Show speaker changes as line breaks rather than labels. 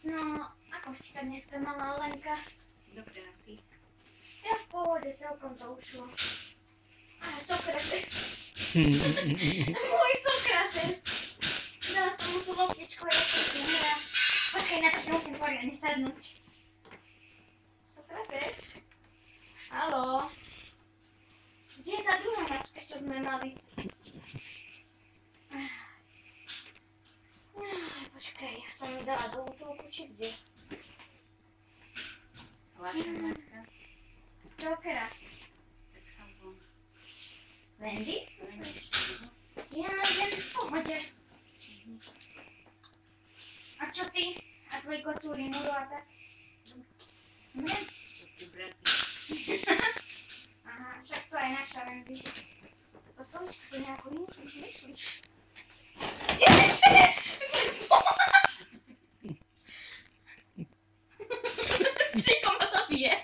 No, ako si sa dneska mala, Lenka?
Dobre, a ty?
Ja v pohode, celkom to ušlo. Sokrates. Môj Sokrates. Dala som mu tú loptičku a ja som s tým hrá. Počkaj, na to si musím poriadne sadnúť. Sokrates? Haló? Kde je tá druhá mačka, čo sme mali? Počkaj, ja som ju dala do útulku, či kde?
Vaša mačka?
Jokera.
Tak som von.
Wendy? Myslíš? Ja idem v pohode. A čo ty? A tvoji kocúri, Muro a tak? Dobre?
Sú tí braty.
Aha, však to aj naša Wendy. To slovičko si nejako inú myslíš? S tým sa bije.